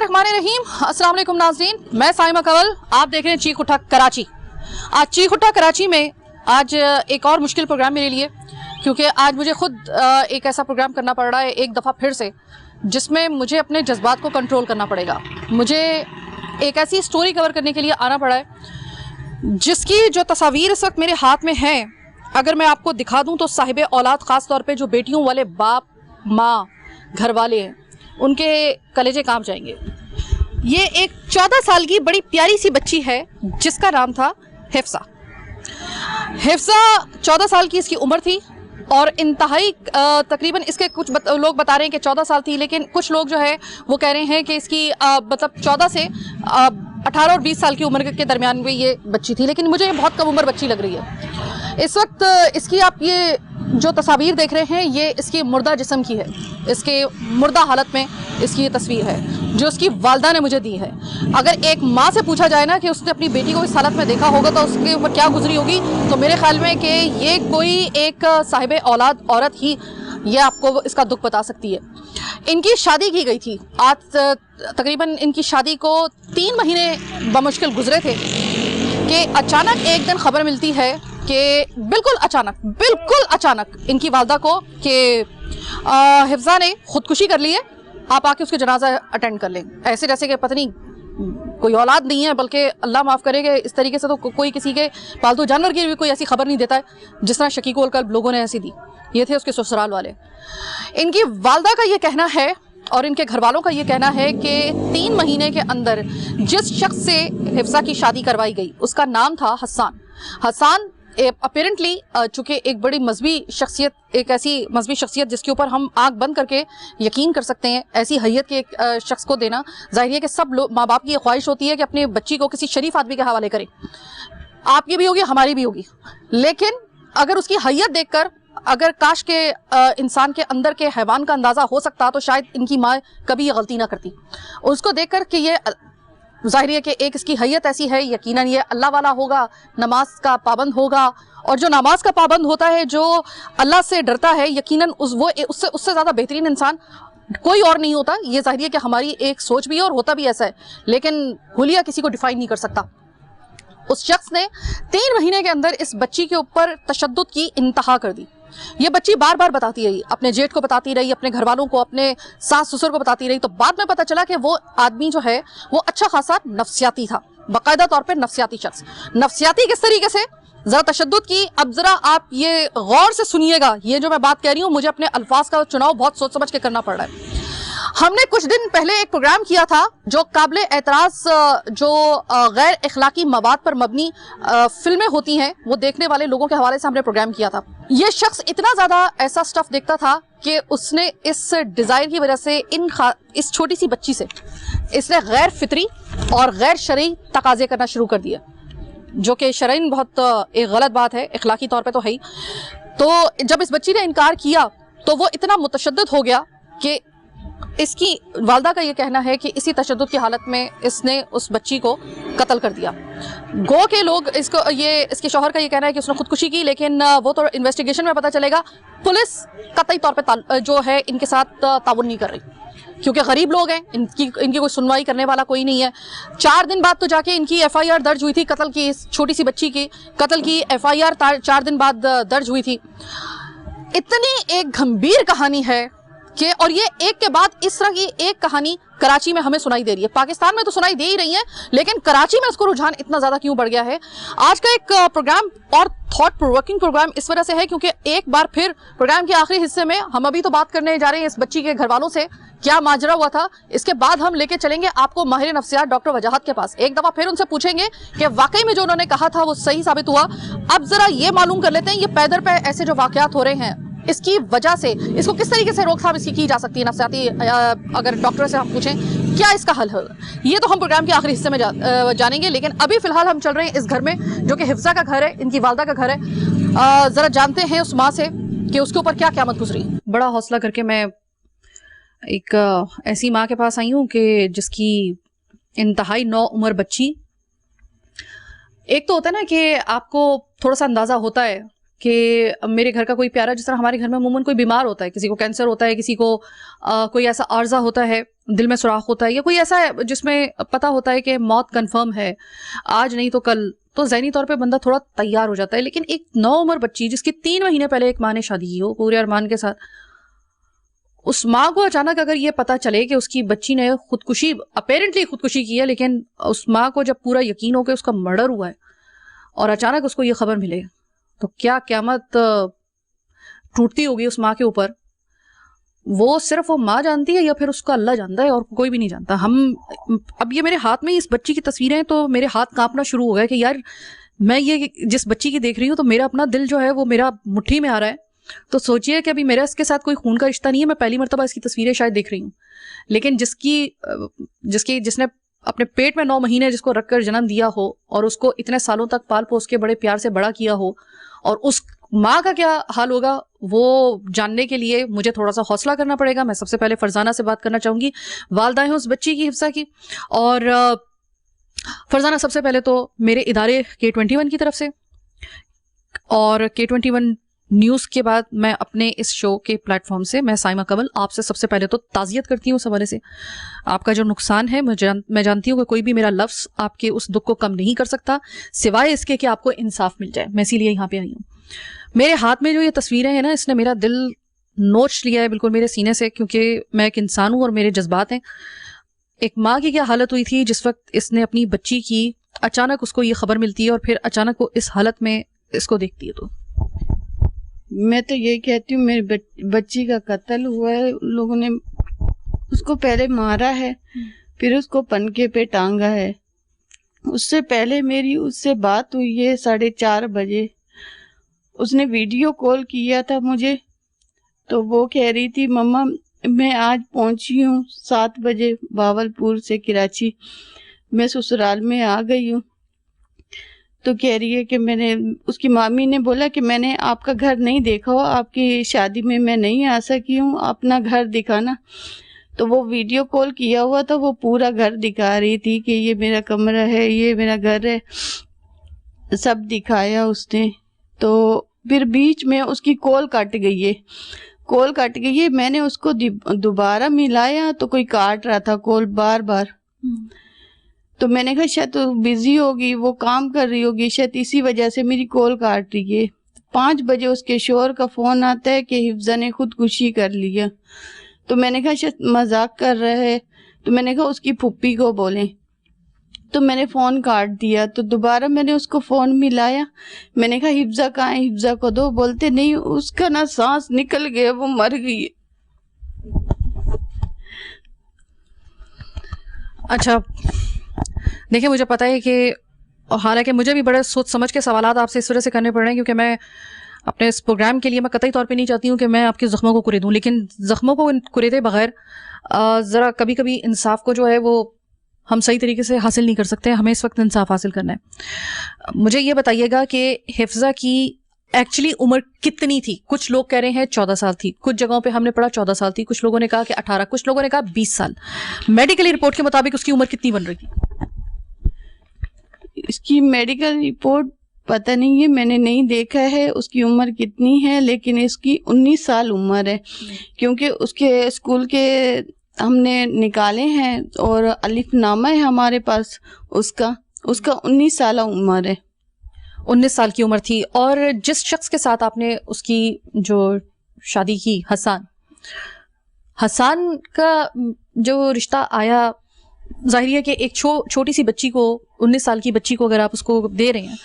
बिस्मिल्लाहिर्रहमानिर्रहीम। अस्सलाम वालेकुम नाज़रीन, मैं साइमा कंवल, आप देख रहे हैं चीख उठा कराची। आज चीख उठा कराची में आज एक और मुश्किल प्रोग्राम मेरे लिए, क्योंकि आज मुझे खुद एक ऐसा प्रोग्राम करना पड़ रहा है एक दफ़ा फिर से, जिसमें मुझे अपने जज्बात को कंट्रोल करना पड़ेगा। मुझे एक ऐसी स्टोरी कवर करने के लिए आना पड़ा है जिसकी जो तस्वीर इस वक्त मेरे हाथ में है, अगर मैं आपको दिखा दूं तो साहिब औलाद, ख़ास तौर पे जो बेटियों वाले बाप माँ घर वाले हैं, उनके कलेजे कांप जाएंगे। ये एक 14 साल की बड़ी प्यारी सी बच्ची है जिसका नाम था हिफ्सा। हिफ्सा 14 साल की इसकी उम्र थी और इंतहाई तकरीबन इसके कुछ लोग बता रहे हैं कि 14 साल थी, लेकिन कुछ लोग जो है वो कह रहे हैं कि इसकी मतलब 14 से 18 और 20 साल की उम्र के दरमियान में ये बच्ची थी, लेकिन मुझे बहुत कम उम्र बच्ची लग रही है। इस वक्त इसकी आप ये जो तस्वीर देख रहे हैं, ये इसकी मुर्दा जिस्म की है। इसके मुर्दा हालत में इसकी ये तस्वीर है जो उसकी वालदा ने मुझे दी है। अगर एक माँ से पूछा जाए ना कि उसने अपनी बेटी को इस हालत में देखा होगा तो उसके ऊपर क्या गुजरी होगी, तो मेरे ख्याल में कि ये कोई एक साहिब औलाद औरत ही ये आपको इसका दुख बता सकती है। इनकी शादी की गई थी, आज तकरीबन इनकी शादी को 3 महीने बमुश्किल गुजरे थे कि अचानक एक दिन खबर मिलती है कि बिल्कुल अचानक इनकी वालदा को कि हिफ्जा ने खुदकुशी कर ली है, आप आके उसके जनाजा अटेंड कर लें। ऐसे जैसे कि पता नहीं कोई औलाद नहीं है, बल्कि अल्लाह माफ़ करे कि इस तरीके से तो कोई किसी के पालतू जानवर की भी कोई ऐसी खबर नहीं देता है जिस तरह शकीकुल कल्ब लोगों ने ऐसी दी। ये थे उसके ससुराल वाले। इनकी वालदा का ये कहना है और इनके घर वालों का ये कहना है कि 3 महीने के अंदर जिस शख्स से हिफ्सा की शादी करवाई गई उसका नाम था हसन। अपेरेंटली चूँकि एक बड़ी मजहबी शख्सियत, एक ऐसी मजहबी शख्सियत जिसके ऊपर हम आँख बंद करके यकीन कर सकते हैं, ऐसी हैयत के एक शख्स को देना, जाहिर है कि सब लोग माँ बाप की ये ख्वाहिश होती है कि अपनी बच्ची को किसी शरीफ आदमी के हवाले करें। आपकी भी होगी, हमारी भी होगी, लेकिन अगर उसकी हैयत देखकर अगर काश के इंसान के अंदर के हैवान का अंदाज़ा हो सकता तो शायद इनकी माँ कभी ये गलती ना करती। उसको देखकर कि ये ज़ाहिर है कि एक इसकी हैयत ऐसी है, यकीनन ये अल्लाह वाला होगा, नमाज का पाबंद होगा, और जो नमाज का पाबंद होता है, जो अल्लाह से डरता है, यकीनन उससे ज़्यादा बेहतरीन इंसान कोई और नहीं होता। ये ज़ाहिर है कि हमारी एक सोच भी है और होता भी ऐसा है, लेकिन हुलिया किसी को डिफाइन नहीं कर सकता। उस शख्स ने 3 महीने के अंदर इस बच्ची के ऊपर तशद्दुद की इंतहा कर दी। ये बच्ची बार बार बताती रही, अपने जेठ को बताती रही, अपने घर वालों को, अपने सास ससुर को बताती रही। तो बाद में पता चला कि वो आदमी जो है वो अच्छा खासा नफ्सियाती था, बाकायदा तौर पे नफ्सियाती शख्स। नफ्सियाती किस तरीके से, जरा तशद्दुद की, अब जरा आप ये गौर से सुनिएगा। ये जो मैं बात कह रही हूँ, मुझे अपने अल्फाज का चुनाव बहुत सोच समझ के करना पड़ रहा है। हमने कुछ दिन पहले एक प्रोग्राम किया था जो काबिल एतराज़, जो गैर इखलाकी मवाद पर मबनी फिल्में होती हैं, वो देखने वाले लोगों के हवाले से हमने प्रोग्राम किया था। ये शख्स इतना ज़्यादा ऐसा स्टफ देखता था कि उसने इस डिज़ायर की वजह से इस छोटी सी बच्ची से इसने गैर फितरी और गैर शरई तकाजे करना शुरू कर दिया, जो कि शरईन बहुत एक गलत बात है, इखलाकी तौर पे तो है ही। तो जब इस बच्ची ने इनकार किया तो वो इतना मुतशद्दिद हो गया कि इसकी वालदा का ये कहना है कि इसी तशद्दुद की हालत में इसने उस बच्ची को कत्ल कर दिया। गो के लोग इसके शौहर का ये कहना है कि उसने खुदकुशी की, लेकिन वो तो इन्वेस्टिगेशन में पता चलेगा। पुलिस कतई तौर पे जो है इनके साथ ताउन नहीं कर रही, क्योंकि गरीब लोग हैं, इनकी कोई सुनवाई करने वाला कोई नहीं है। 4 दिन बाद तो जाके इनकी FIR दर्ज हुई थी, कत्ल की, इस छोटी सी बच्ची की कत्ल की FIR 4 दिन बाद दर्ज हुई थी। इतनी एक गंभीर कहानी है कि, और ये एक के बाद इस तरह की एक कहानी कराची में हमें सुनाई दे रही है। पाकिस्तान में तो सुनाई दे ही रही है, लेकिन कराची में इसको रुझान इतना ज़्यादा क्यों बढ़ गया है। आज का एक प्रोग्राम और थॉट प्रोवोकिंग प्रोग्राम इस वजह से है क्योंकि एक बार फिर प्रोग्राम के आखिरी हिस्से में हम अभी तो बात करने जा रहे हैं इस बच्ची के घर वालों से, क्या माजरा हुआ था। इसके बाद हम लेके चलेंगे आपको माहिर नफ्सियात डॉक्टर वजाहत के पास। एक दफ़ा फिर उनसे पूछेंगे कि वाकई में जो उन्होंने कहा था वो सही साबित हुआ। अब ज़रा ये मालूम कर लेते हैं, ये पैदर पे ऐसे जो वाक़यात हो रहे हैं, इसकी वजह से इसको किस तरीके से रोकथाम इसकी की जा सकती है नफ्सियाती, अगर डॉक्टर से हम पूछें क्या इसका हल है, ये तो हम प्रोग्राम के आखिरी हिस्से में जानेंगे। लेकिन अभी फ़िलहाल हम चल रहे हैं इस घर में जो कि हिफ्सा का घर है, इनकी वालदा का घर है। ज़रा जानते हैं उस माँ से कि उसके ऊपर क्या क़यामत गुजरी। बड़ा हौसला करके मैं एक ऐसी माँ के पास आई हूँ कि जिसकी इंतहाई नौ उम्र बच्ची, एक तो होता है ना कि आपको थोड़ा सा अंदाज़ा होता है کہ میرے گھر کا کوئی پیارا, جس طرح ہمارے گھر میں عموماً کوئی بیمار ہوتا ہے, کسی کو کینسر ہوتا ہے, کسی کو کوئی ایسا عارضہ ہوتا ہے, دل میں سوراخ ہوتا ہے, یا کوئی ایسا ہے جس میں پتا ہوتا ہے کہ موت کنفرم ہے, آج نہیں تو کل, تو ذہنی طور پہ بندہ تھوڑا تیار ہو جاتا ہے. لیکن ایک نو عمر بچی جس کی 3 مہینے پہلے ایک ماں نے شادی کی ہو پورے ارمان کے ساتھ, اس ماں کو اچانک اگر یہ پتا چلے کہ اس کی بچی نے خودکشی, اپیرنٹلی خودکشی کی ہے, لیکن اس ماں کو جب پورا یقین ہو کہ اس کا مرڈر ہوا ہے اور اچانک اس کو یہ خبر ملے, تو کیا قیامت ٹوٹتی ہوگی اس ماں کے اوپر. وہ صرف وہ ماں جانتی ہے یا پھر اس کو اللہ جانتا ہے, اور کوئی بھی نہیں جانتا. اب یہ میرے ہاتھ میں اس بچی کی تصویریں, تو میرے ہاتھ کانپنا شروع ہو گیا کہ یار میں یہ جس بچی کی دیکھ رہی ہوں تو میرا اپنا دل جو ہے وہ میرا مٹھی میں آ رہا ہے. تو سوچئے کہ ابھی میرا اس کے ساتھ کوئی خون کا رشتہ نہیں ہے, میں پہلی مرتبہ اس کی تصویریں شاید دیکھ رہی ہوں, لیکن جس نے اپنے پیٹ میں 9 مہینے جس کو رکھ کر جنم دیا ہو, اور اس کو اتنے سالوں تک پال پوس کے بڑے پیار سے بڑا کیا ہو, اور اس ماں کا کیا حال ہوگا وہ جاننے کے لیے مجھے تھوڑا سا حوصلہ کرنا پڑے گا. میں سب سے پہلے فرزانہ سے بات کرنا چاہوں گی, والدہ ہیں اس بچی کی, حفصہ کی. اور فرزانہ, سب سے پہلے تو میرے ادارے K21 کی طرف سے اور K21 نیوز کے بعد میں اپنے اس شو کے پلیٹ فارم سے, میں سائمہ کنول, آپ سے سب سے پہلے تو تعزیت کرتی ہوں اس حوالے سے. آپ کا جو نقصان ہے میں جانتی ہوں کہ کوئی بھی میرا لفظ آپ کے اس دکھ کو کم نہیں کر سکتا, سوائے اس کے کہ آپ کو انصاف مل جائے. میں اسی لیے یہاں پہ آئی ہوں. میرے ہاتھ میں جو یہ تصویریں ہیں نا, اس نے میرا دل نوچ لیا ہے بالکل میرے سینے سے, کیونکہ میں ایک انسان ہوں اور میرے جذبات ہیں. ایک ماں کی کیا حالت ہوئی تھی جس وقت اس نے اپنی بچی کی, اچانک اس کو یہ خبر ملتی ہے اور پھر اچانک وہ اس حالت میں اس کو دیکھتی ہے. تو میں تو یہ کہتی ہوں, میری بچی کا قتل ہوا ہے, لوگوں نے اس کو پہلے مارا ہے, پھر اس کو پنکے پہ ٹانگا ہے. اس سے پہلے میری اس سے بات ہوئی ہے 4:30 بجے. اس نے ویڈیو کال کیا تھا مجھے, تو وہ کہہ رہی تھی مما میں آج پہنچی ہوں 7 بجے باولپور سے کراچی, میں سسرال میں آ گئی ہوں. تو کہہ رہی ہے کہ اس کی مامی نے بولا کہ میں نے آپ کا گھر نہیں دیکھا ہو, آپ کی شادی میں نہیں آ سکی ہوں, اپنا گھر دکھانا. تو وہ ویڈیو کال کیا ہوا تھا, وہ پورا گھر دکھا رہی تھی کہ یہ میرا کمرہ ہے, یہ میرا گھر ہے, سب دکھایا اس نے. تو پھر بیچ میں اس کی کال کٹ گئی ہے, میں نے اس کو دوبارہ ملایا تو کوئی کاٹ رہا تھا کال بار بار. تو میں نے کہا شاید تو بزی ہوگی, وہ کام کر رہی ہوگی, شاید اسی وجہ سے میری کال کاٹ رہی ہے. 5 بجے اس کے شوہر کا فون آتا ہے کہ حفظہ نے خودکشی کر لیا. تو میں نے کہا شاید مذاق کر رہا ہے, تو میں نے کہا اس کی پھپھی کو بولیں. تو میں نے فون کاٹ دیا. تو دوبارہ میں نے اس کو فون ملایا, میں نے کہا حفظہ کہاں ہے, حفظہ کو دو. بولتے نہیں, اس کا نا سانس نکل گیا, وہ مر گئی. اچھا دیکھیں, مجھے پتا ہے کہ حالانکہ مجھے بھی بڑے سوچ سمجھ کے سوالات آپ سے اس وجہ سے کرنے پڑ رہے ہیں, کیونکہ میں اپنے اس پروگرام کے لیے میں قطعی طور پہ نہیں چاہتی ہوں کہ میں آپ کے زخموں کو کریدوں, لیکن زخموں کو کریدے بغیر ذرا کبھی کبھی انصاف کو جو ہے وہ ہم صحیح طریقے سے حاصل نہیں کر سکتے. ہمیں اس وقت انصاف حاصل کرنا ہے. مجھے یہ بتائیے گا کہ حفظہ کی ایکچولی عمر کتنی تھی؟ کچھ لوگ کہہ رہے ہیں 14 سال تھی, کچھ جگہوں پہ ہم نے پڑھا 14 سال تھی, کچھ لوگوں نے کہا کہ 18, کچھ لوگوں نے کہا 20 سال. میڈیکلی رپورٹ کے مطابق اس کی عمر کتنی بن رہی تھی؟ اس کی میڈیکل رپورٹ پتہ نہیں ہے, میں نے نہیں دیکھا ہے اس کی عمر کتنی ہے, لیکن اس کی 19 سال عمر ہے, کیونکہ اس کے اسکول کے ہم نے نکالے ہیں اور الف نامہ ہے ہمارے پاس اس کا 19 سالہ عمر ہے. 19 سال کی عمر تھی. اور جس شخص کے ساتھ آپ نے اس کی جو شادی کی, حسان کا جو رشتہ آیا, ظاہر ہے کہ ایک چھوٹی سی بچی کو, 19 سال کی بچی کو اگر آپ اس کو دے رہے ہیں,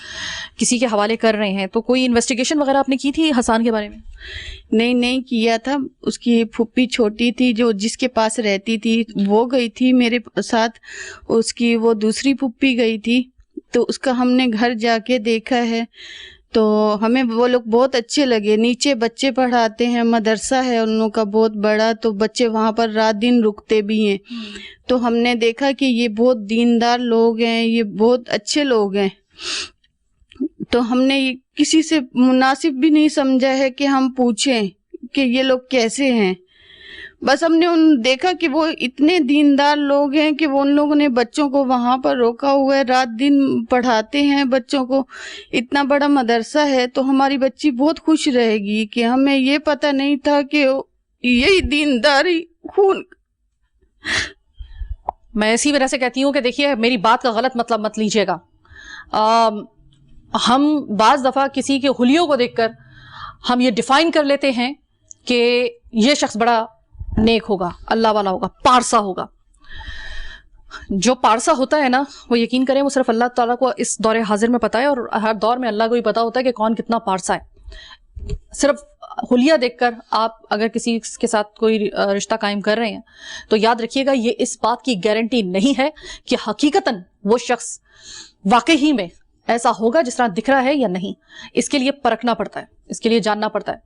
کسی کے حوالے کر رہے ہیں, تو کوئی انویسٹیگیشن وغیرہ آپ نے کی تھی حسان کے بارے میں؟ نہیں کیا تھا. اس کی پھوپھی چھوٹی تھی جو جس کے پاس رہتی تھی, وہ گئی تھی میرے ساتھ. اس کی وہ دوسری پھوپھی گئی تھی, تو اس کا ہم نے گھر جا کے دیکھا ہے, تو ہمیں وہ لوگ بہت اچھے لگے. نیچے بچے پڑھاتے ہیں, مدرسہ ہے ان لوگوں کا بہت بڑا, تو بچے وہاں پر رات دن رکتے بھی ہیں. تو ہم نے دیکھا کہ یہ بہت دیندار لوگ ہیں, یہ بہت اچھے لوگ ہیں. تو ہم نے کسی سے مناسب بھی نہیں سمجھا ہے کہ ہم پوچھیں کہ یہ لوگ کیسے ہیں. बस हमने उन देखा कि वो इतने दीनदार लोग हैं कि वो उन लोगों ने बच्चों को वहाँ पर रोका हुआ है, रात दिन पढ़ाते हैं बच्चों को, इतना बड़ा मदरसा है। तो हमारी बच्ची बहुत खुश रहेगी कि हमें ये पता नहीं था कि यही दीनदारी खून। मैं इसी वजह से कहती हूँ कि देखिए, मेरी बात का गलत मतलब मत लीजिएगा। हम बाज दफ़ा किसी के हुलियों को देखकर हम ये डिफाइन कर लेते हैं कि ये शख्स बड़ा नेक होगा, अल्लाह वाला होगा, पारसा होगा। जो पारसा होता है ना, वो यकीन करें वो सिर्फ अल्लाह ताला को इस दौरे हाजिर में पता है, और हर दौर में अल्लाह को ही पता होता है कि कौन कितना पारसा है। सिर्फ हुलिया देखकर आप अगर किसी के साथ कोई रिश्ता कायम कर रहे हैं तो याद रखिएगा, ये इस बात की गारंटी नहीं है कि हकीकतन वो शख्स वाकई ही में ऐसा होगा जिस तरह दिख रहा है या नहीं। इसके लिए परखना पड़ता है, इसके लिए जानना पड़ता है।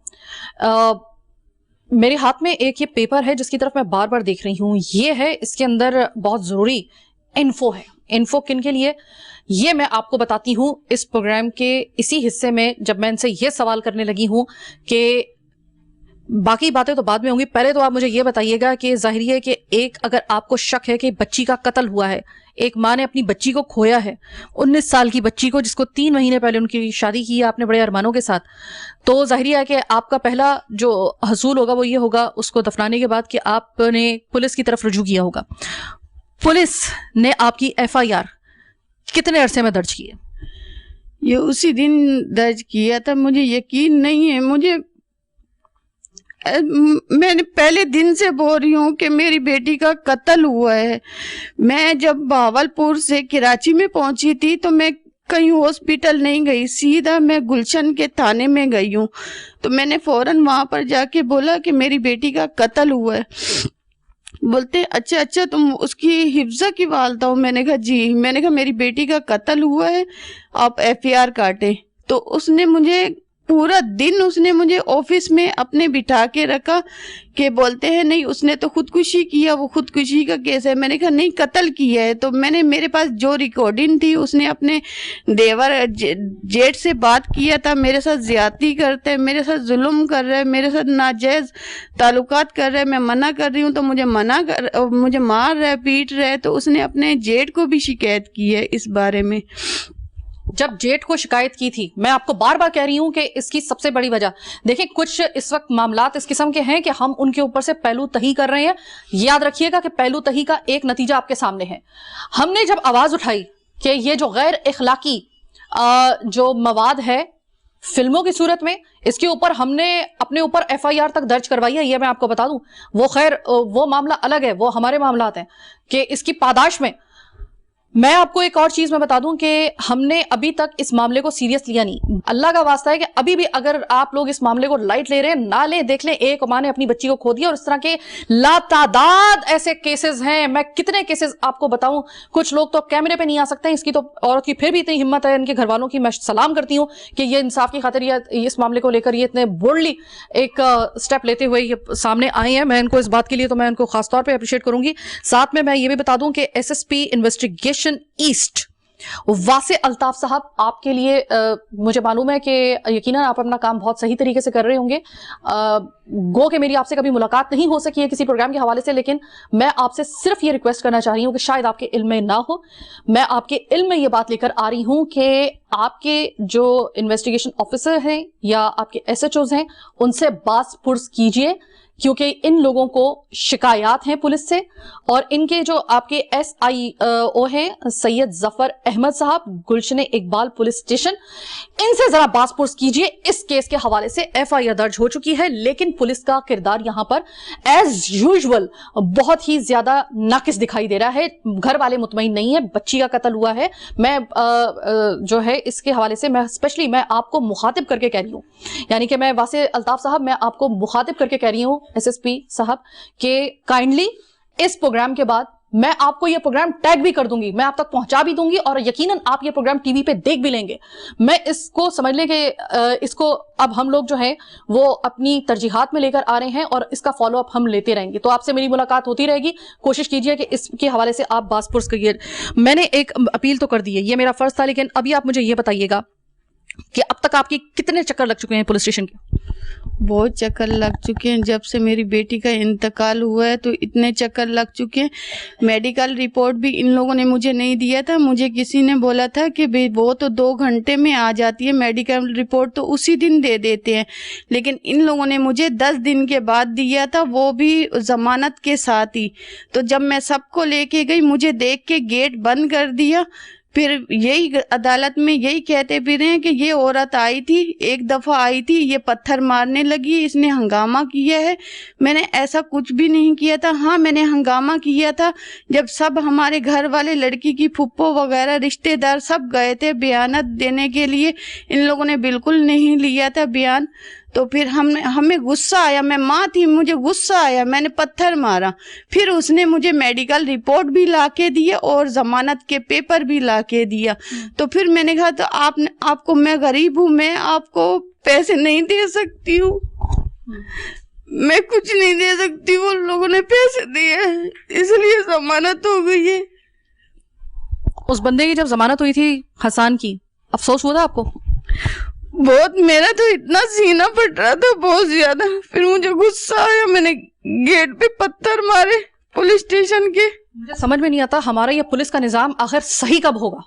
मेरे हाथ में एक ये पेपर है जिसकी तरफ मैं बार बार देख रही हूँ। ये है, इसके अंदर बहुत ज़रूरी इन्फो है। इन्फो किन के लिए, ये मैं आपको बताती हूँ इस प्रोग्राम के इसी हिस्से में, जब मैं इनसे ये सवाल करने लगी हूँ कि बाकी बातें तो बाद में होंगी। पहले तो आप मुझे ये बताइएगा कि ज़ाहिर है कि एक अगर आपको शक है कि बच्ची का कत्ल हुआ है, एक माँ ने अपनी बच्ची को खोया है, 19 साल की बच्ची को, जिसको 3 महीने पहले उनकी शादी की है आपने बड़े अरमानों के साथ, तो ज़ाहिर है कि आपका पहला जो हसूल होगा वो ये होगा उसको दफनाने के बाद कि आपने पुलिस की तरफ रुजू किया होगा। पुलिस ने आपकी FIR कितने अरसे में दर्ज की है? ये उसी दिन दर्ज किया था। मुझे यकीन नहीं है, मैंने पहले दिन से बोल रही हूँ कि मेरी बेटी का कत्ल हुआ है। मैं जब भावलपुर से कराची में पहुंची थी तो मैं कहीं हॉस्पिटल नहीं गई, सीधा मैं गुलशन के थाने में गई हूँ। तो मैंने फौरन वहां पर जाके बोला कि मेरी बेटी का कत्ल हुआ है। बोलते अच्छा तुम उसकी हिफ्जा की वालदा हो? मैंने कहा जी। मैंने कहा मेरी बेटी का कत्ल हुआ है, आप FIR काटे। तो उसने मुझे पूरा दिन उसने मुझे ऑफिस में अपने बिठा के रखा कि बोलते हैं नहीं उसने तो खुदकुशी किया, वो खुदकुशी का केस है। मैंने कहा नहीं, कत्ल किया है। तो मैंने, मेरे पास जो रिकॉर्डिंग थी, उसने अपने देवर जेठ से बात किया था, मेरे साथ ज्यादती करते हैं, मेरे साथ जुल्म कर रहे हैं, मेरे साथ नाजायज ताल्लुकात कर रहे हैं। मैं मना कर रही हूँ तो मुझे मुझे मार रहा है, पीट रहा है। तो उसने अपने जेठ को भी शिकायत की है इस बारे में। जब जेठ को शिकायत की थी, मैं आपको बार बार कह रही हूं कि इसकी सबसे बड़ी वजह, देखिए कुछ इस वक्त मामलात इस किस्म के हैं कि हम उनके ऊपर से पहलू तही कर रहे हैं। याद रखिएगा कि पहलू तही का एक नतीजा आपके सामने है। हमने जब आवाज उठाई कि ये जो गैर इखलाकी जो मवाद है फिल्मों की सूरत में, इसके ऊपर हमने अपने ऊपर FIR तक दर्ज करवाई है। ये मैं आपको बता दूं, वो खैर वो मामला अलग है, वो हमारे मामलात हैं कि इसकी पादाश में मैं आपको एक और चीज में बता दूं कि हमने अभी तक इस मामले को सीरियस लिया नहीं। अल्लाह का वास्ता है कि अभी भी अगर आप लोग इस मामले को लाइट ले रहे हैं, ना लें, देख लें, एक मां ने अपनी बच्ची को खो दिया और इस तरह के लातादाद ऐसे केसेस हैं। मैं कितने केसेस आपको बताऊं। कुछ लोग तो कैमरे पे नहीं आ सकते हैं, इसकी तो औरत की फिर भी इतनी हिम्मत है, इनके घर वालों की मैं सलाम करती हूं कि ये इंसाफ की खातिर इस मामले को लेकर ये इतने बोल्डली एक स्टेप लेते हुए ये सामने आए हैं। मैं इनको इस बात के लिए तो मैं इनको खासतौर पर अप्रिशिएट करूंगी। साथ में मैं ये भी बता दूं कि SSP इन्वेस्टिगेशन ईस्ट वासे अल्ताफ साहब, आपके लिए मुझे मालूम है कि यकीनन आप अपना काम बहुत सही तरीके से कर रहे होंगे। गो कि मेरी आपसे कभी मुलाकात नहीं हो सकी है किसी प्रोग्राम के हवाले से, लेकिन मैं आपसे सिर्फ ये रिक्वेस्ट करना चाह रही हूं कि शायद आपके इल्म में ना हो, मैं आपके इल्म में ये बात लेकर आ रही हूं कि आपके जो इन्वेस्टिगेशन ऑफिसर हैं या आपके SHOs हैं, उनसे बात पुरस कीजिए, क्योंकि इन लोगों को शिकायत हैं पुलिस से। और इनके जो आपके SIO हैं सैयद जफर अहमद साहब, गुलशन इकबाल पुलिस स्टेशन, इनसे जरा बासपुरस कीजिए। इस केस के हवाले से FIR दर्ज हो चुकी है, लेकिन पुलिस का किरदार यहां पर एज यूजुअल बहुत ही ज्यादा नाकिस दिखाई दे रहा है। घर वाले मुतमईन नहीं है, बच्ची का कत्ल हुआ है। मैं जो है इसके हवाले से मैं स्पेशली मैं आपको मुखातिब करके कह रही हूं, यानी कि मैं वासे अल्ताफ साहब, मैं आपको मुखातिब करके कह रही हूं SSP साहब के काइंडली इस प्रोग्राम के बाद मैं आपको ये प्रोग्राम टैग भी कर दूंगी, मैं आप तक पहुंचा भी दूंगी और यकीनन आप ये प्रोग्राम टीवी पे देख भी लेंगे। मैं इसको समझ लें कि इसको अब हम लोग जो है वो अपनी तरजीहात में लेकर आ रहे हैं और इसका फॉलो अप हम लेते रहेंगे। तो आपसे मेरी मुलाकात होती रहेगी, कोशिश कीजिए कि इसके हवाले से आप बासपुरस करिए। मैंने एक अपील तो कर दी है, ये मेरा फर्ज था, लेकिन अभी आप मुझे ये बताइएगा कि अब तक आपकी कितने चक्कर लग चुके हैं पुलिस स्टेशन के? बहुत चक्कर लग चुके हैं। जब से मेरी बेटी का इंतकाल हुआ है तो इतने चक्कर लग चुके हैं। मेडिकल रिपोर्ट भी इन लोगों ने मुझे नहीं दिया था, मुझे किसी ने बोला था कि भाई वो तो 2 घंटे में आ जाती है, मेडिकल रिपोर्ट तो उसी दिन दे देते हैं, लेकिन इन लोगों ने मुझे 10 दिन के बाद दिया था, वो भी जमानत के साथ ही। तो जब मैं सबको लेके गई, मुझे देख के गेट बंद कर दिया। फिर यही अदालत में यही कहते भी रहे हैं कि ये औरत आई थी, एक दफ़ा आई थी, ये पत्थर मारने लगी, इसने हंगामा किया है। मैंने ऐसा कुछ भी नहीं किया था। हाँ, मैंने हंगामा किया था जब सब हमारे घर वाले, लड़की की फुप्पो वगैरह रिश्तेदार सब गए थे बयानत देने के लिए। इन लोगों ने बिल्कुल नहीं लिया था बयान। तो फिर हमें गुस्सा आया, मैं माँ थी, मुझे गुस्सा आया, मैंने पत्थर मारा। फिर उसने मुझे मेडिकल रिपोर्ट भी ला के दिया और जमानत के पेपर भी ला के दिया। तो फिर मैंने कहा तो आपको, मैं गरीब हूँ, मैं आपको पैसे नहीं दे सकती हूँ, मैं कुछ नहीं दे सकती। वो लोगों ने पैसे दिए इसलिए जमानत हो गई है। उस बंदे की जब जमानत हुई थी हसन की, अफसोस हुआ था आपको? बहुत, मेरा तो इतना सीना फट रहा था बहुत ज्यादा। फिर मुझे गुस्सा आया, मैंने गेट पे पत्थर मारे पुलिस स्टेशन के। मुझे समझ में नहीं आता हमारा ये पुलिस का निजाम आखिर सही कब होगा।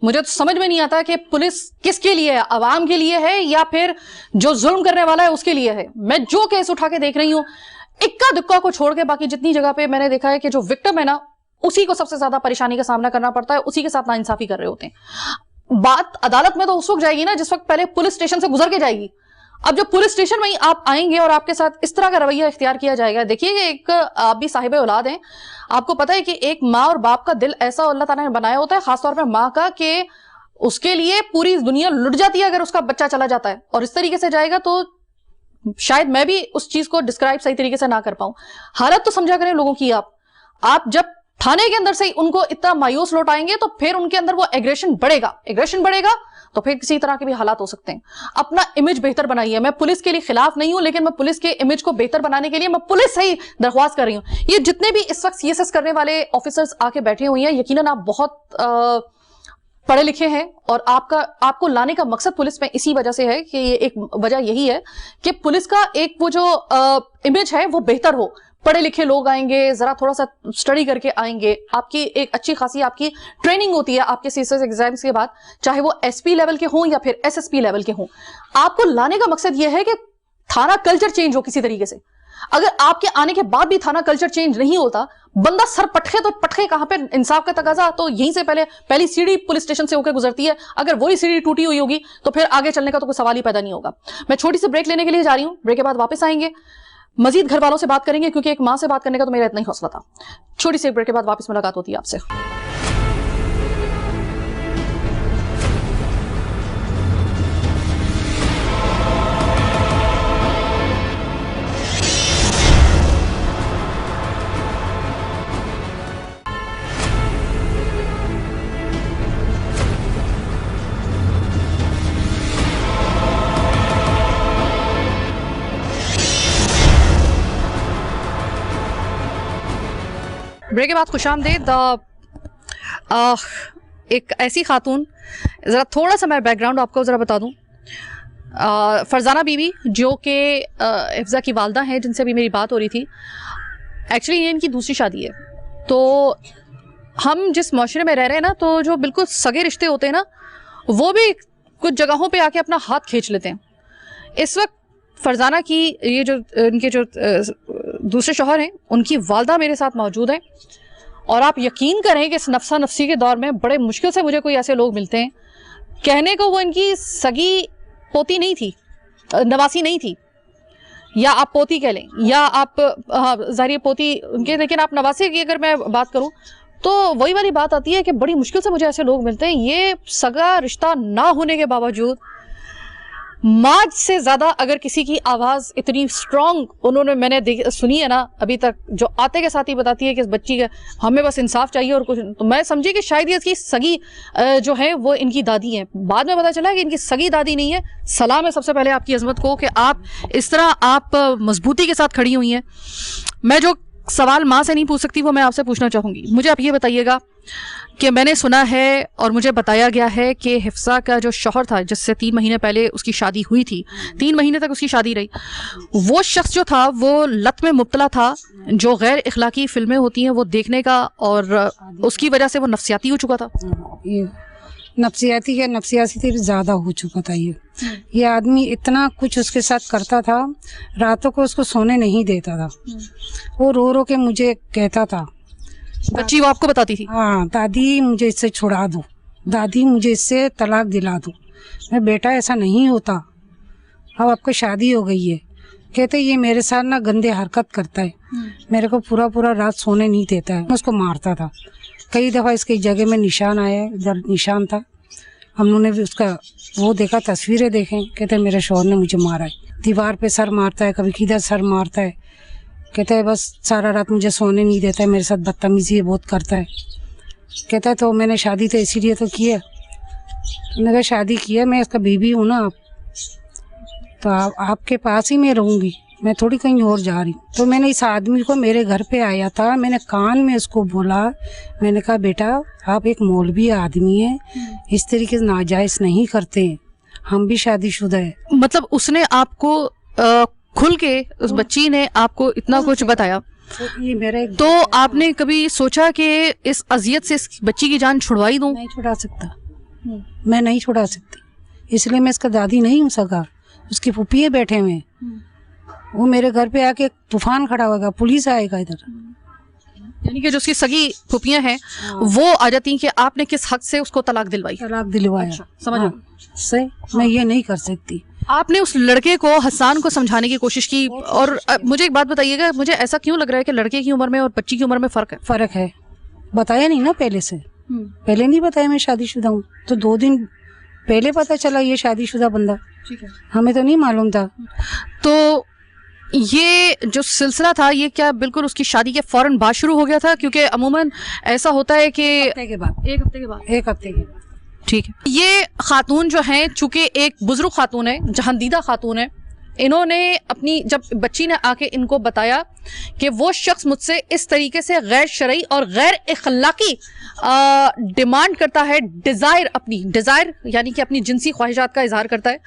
मुझे तो समझ में नहीं आता कि पुलिस किसके लिए है, अवाम के लिए है या फिर जो जुल्म करने वाला है उसके लिए है। मैं जो केस उठा के देख रही हूँ, इक्का दुक्का को छोड़ के बाकी जितनी जगह पे मैंने देखा है कि जो विक्टिम है ना, उसी को सबसे ज्यादा परेशानी का सामना करना पड़ता है, उसी के साथ नाइंसाफी कर रहे होते हैं। बात अदालत में तो उस वक्त जाएगी ना जिस वक्त पहले पुलिस स्टेशन से गुजर के जाएगी। अब जब पुलिस स्टेशन में ही आप आएंगे और आपके साथ इस तरह का रवैया इख्तियार किया जाएगा, देखिए एक आप भी साहिब औलाद हैं, आपको पता है कि एक माँ और बाप का दिल ऐसा अल्लाह ताला ने बनाया होता है, खासतौर पर माँ का, कि उसके लिए पूरी दुनिया लुट जाती है अगर उसका बच्चा चला जाता है। और इस तरीके से जाएगा तो शायद मैं भी उस चीज को डिस्क्राइब सही तरीके से ना कर पाऊं। हालत तो समझा करें लोगों की। आप जब थाने के अंदर से ही उनको इतना मायूस लौटाएंगे तो फिर उनके अंदर वो एग्रेशन बढ़ेगा तो फिर किसी तरह के भी हालात हो सकते हैं। अपना इमेज बेहतर बनाइए। मैं पुलिस के लिए खिलाफ नहीं हूं, लेकिन मैं पुलिस के इमेज को बेहतर बनाने के लिए मैं पुलिस से ही दरख्वास्त कर रही हूं। ये जितने भी इस वक्त सीएसएस करने वाले ऑफिसर्स आके बैठे हुए हैं, यकीनन आप बहुत पढ़े लिखे हैं और आपको लाने का मकसद पुलिस में इसी वजह से है कि ये एक वजह यही है कि पुलिस का एक वो जो इमेज है वो बेहतर हो। पढ़े लिखे लोग आएंगे, जरा थोड़ा सा स्टडी करके आएंगे, आपकी एक अच्छी खासी आपकी ट्रेनिंग होती है आपके सीएसएस एग्जाम्स के बाद, चाहे वो एसपी लेवल के हों या फिर एसएसपी लेवल के हों। आपको लाने का मकसद यह है कि थाना कल्चर चेंज हो किसी तरीके से। अगर आपके आने के बाद भी थाना कल्चर चेंज नहीं होता, बंदा सर पटखे तो पटखे कहां पे। इंसाफ का तकाजा तो यहीं से पहली सीढ़ी पुलिस स्टेशन से होकर गुजरती है। अगर वही सीढ़ी टूटी हुई होगी तो फिर आगे चलने का तो कोई सवाल ही पैदा नहीं होगा। मैं छोटी सी ब्रेक लेने के लिए जा रही हूं, ब्रेक के बाद वापस आएंगे, मजीद घर वालों से बात करेंगे, क्योंकि एक मां से बात करने का तो मेरा इतना ही हौसला था। छोटी सी ब्रेक के बाद वापस मुलाकात होती है आपसे। ब्रेक के बाद खुशामदीद। एक ऐसी खातून, ज़रा थोड़ा सा मैं बैकग्राउंड आपको ज़रा बता दूं। फरजाना बीबी जो कि हिफ्ज़ा की वालदा हैं, जिनसे अभी मेरी बात हो रही थी, एक्चुअली ये इनकी दूसरी शादी है। तो हम जिस माशरे में रह रहे हैं ना, तो जो बिल्कुल सगे रिश्ते होते हैं ना, वो भी कुछ जगहों पे आके अपना हाथ खींच लेते हैं। इस वक्त फरजाना की ये जो इनके जो दूसरे शौहर हैं, उनकी वालदा मेरे साथ मौजूद है। और आप यकीन करें कि इस नफसा नफसी के दौर में बड़े मुश्किल से मुझे कोई ऐसे लोग मिलते हैं, कहने को वो इनकी सगी पोती नहीं थी, नवासी नहीं थी, या आप पोती कह लें, या आप ज़ाहिर पोती उनके, लेकिन आप नवासी की अगर मैं बात करूं तो वही वाली बात आती है कि बड़ी मुश्किल से मुझे ऐसे लोग मिलते हैं। ये सगा रिश्ता ना होने के बावजूद माँ से ज्यादा अगर किसी की आवाज इतनी स्ट्रांग उन्होंने मैंने सुनी है ना अभी तक, जो आते के साथ ही बताती है कि इस बच्ची का हमें बस इंसाफ चाहिए और कुछ, तो मैं समझी कि शायद ये इसकी सगी जो है वो इनकी दादी है। बाद में पता चला कि इनकी सगी दादी नहीं है। सलाम है सबसे पहले आपकी अजमत को कि आप इस तरह आप मजबूती के साथ खड़ी हुई हैं। मैं जो सवाल माँ से नहीं पूछ सकती वो मैं आपसे पूछना चाहूँगी। मुझे आप ये बताइएगा کہ میں نے سنا ہے اور مجھے بتایا گیا ہے کہ حفصہ کا جو شوہر تھا جس سے 3 مہینے پہلے اس کی شادی ہوئی تھی، 3 مہینے تک اس کی شادی رہی، وہ شخص جو تھا وہ لت میں مبتلا تھا، جو غیر اخلاقی فلمیں ہوتی ہیں وہ دیکھنے کا، اور اس کی وجہ سے وہ نفسیاتی ہو چکا تھا. یہ نفسیاتی بھی زیادہ ہو چکا تھا. یہ آدمی اتنا کچھ اس کے ساتھ کرتا تھا، راتوں کو اس کو سونے نہیں دیتا تھا. وہ رو رو کے مجھے کہتا تھا، بچی وہ آپ کو بتاتی تھی ہاں دادی مجھے اس سے چھڑا دو، دادی مجھے اس سے طلاق دلا دو. میں بیٹا ایسا نہیں ہوتا، اب آپ کو شادی ہو گئی ہے. کہتے یہ میرے ساتھ نا گندے حرکت کرتا ہے، میرے کو پورا رات سونے نہیں دیتا ہے. میں اس کو مارتا تھا. کئی دفعہ اس کی جگہ میں نشان آیا، ادھر نشان تھا، ہم لوگوں نے بھی اس کا وہ دیکھا، تصویریں دیکھیں. کہتے میرے شوہر نے مجھے مارا ہے، دیوار پہ سر مارتا ہے، کبھی کدھر سر مارتا ہے. کہتا ہے بس سارا رات مجھے سونے نہیں دیتا ہے، میرے ساتھ بدتمیزی بہت کرتا ہے. کہتا ہے تو میں نے شادی تو اسی لیے تو کی ہے. میں نے کہا شادی کی ہے، میں اس کا بیوی ہوں نا، تو آپ کے پاس ہی میں رہوں گی، میں تھوڑی کہیں اور جا رہی ہوں. تو میں نے اس آدمی کو میرے گھر پہ آیا تھا، میں نے کان میں اس کو بولا، میں نے کہا بیٹا آپ ایک مولوی آدمی ہیں، اس طریقے سے ناجائز نہیں کرتے، ہم بھی شادی شدہ ہے. مطلب اس نے آپ کو کھل کے، اس بچی نے آپ کو اتنا کچھ بتایا، یہ میرا ایک تو آپ نے کبھی سوچا کہ اس اذیت سے اس بچی کی جان چھڑوائی دوں؟ نہیں چھڑا سکتا، میں نہیں چھڑا سکتی، اس لیے میں اس کا دادی نہیں ہوں سکا. اس کی پھوپھی بیٹھے ہوئے، وہ میرے گھر پہ آ کے طوفان کھڑا ہوگا، پولیس آئے گا ادھر. یعنی کہ جو اس کی سگی پھوپھیاں ہیں وہ آ جاتی ہیں کہ آپ نے کس حق سے اس کو طلاق دلوائی. طلاق دلوایا، سمجھا. صحیح، میں یہ نہیں کر سکتی. آپ نے اس لڑکے کو، حسان کو سمجھانے کی کوشش کی، اور مجھے ایک بات بتائیے گا، مجھے ایسا کیوں لگ رہا ہے کہ لڑکے کی عمر میں اور بچی کی عمر میں فرق ہے؟ فرق ہے، بتایا نہیں نا پہلے سے، پہلے نہیں بتایا میں شادی شدہ ہوں، تو 2 دن پہلے پتا چلا یہ شادی شدہ بندہ، ہمیں تو نہیں معلوم تھا. تو یہ جو سلسلہ تھا یہ کیا بالکل اس کی شادی کے فوراً بعد شروع ہو گیا تھا؟ کیونکہ عموماً ایسا ہوتا ہے کہ ایک ہفتے کے بعد. ٹھیک ہے. یہ خاتون جو ہیں، چونکہ ایک بزرگ خاتون ہے، جہاندیدہ خاتون ہے، انہوں نے اپنی، جب بچی نے آ کے ان کو بتایا کہ وہ شخص مجھ سے اس طریقے سے غیر شرعی اور غیر اخلاقی ڈیمانڈ کرتا ہے، ڈیزائر یعنی کہ اپنی جنسی خواہشات کا اظہار کرتا ہے،